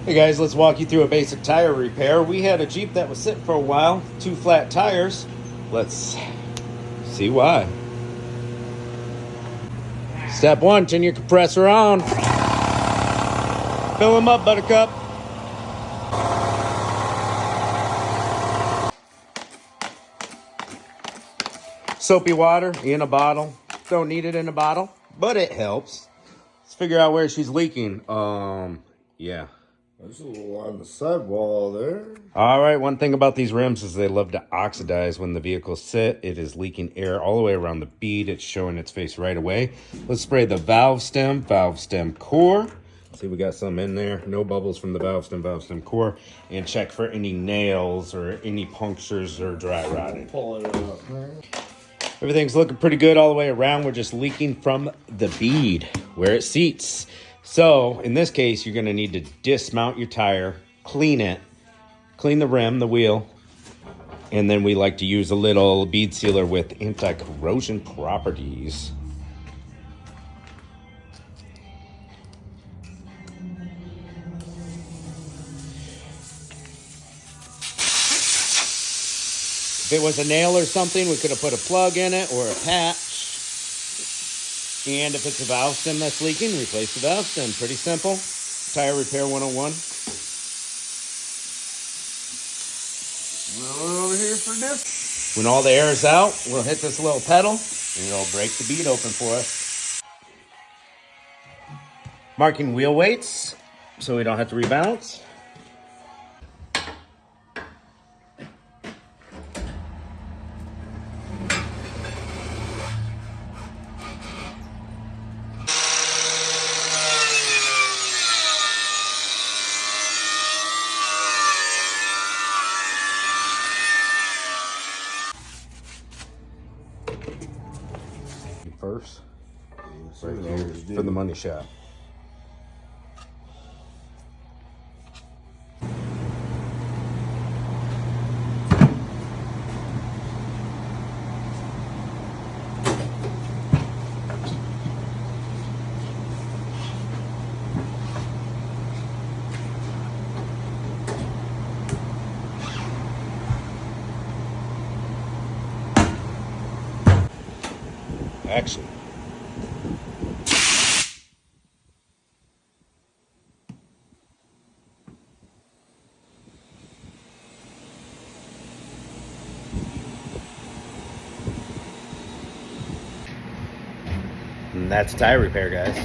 Hey guys, let's walk you through a basic tire repair. We had a Jeep that was sitting for a while, 2 flat tires. Let's see why. Step 1, turn your compressor on. Fill them up, Buttercup. Soapy water in a bottle. Don't need it in a bottle, but it helps. Let's figure out where she's leaking. Yeah. There's a little on the sidewall there. All right, one thing about these rims is they love to oxidize when the vehicles sit. It is leaking air all the way around the bead. It's showing its face right away. Let's spray the valve stem core. See, we got some in there. No bubbles from the valve stem core. And check for any nails or any punctures or dry rotting. Pulling it up, man. Everything's looking pretty good all the way around. We're just leaking from the bead where it seats. So in this case, you're going to need to dismount your tire, clean it, clean the rim, the wheel, and then we like to use a little bead sealer with anti-corrosion properties. If it was a nail or something, we could have put a plug in it or a patch. And if it's a valve stem that's leaking, replace the valve stem. Pretty simple. Tire Repair 101. Well, over here for this. When all the air is out, we'll hit this little pedal and it'll break the bead open for us. Marking wheel weights so we don't have to rebalance. First, right here for the money shot. Action. And that's tire repair, guys.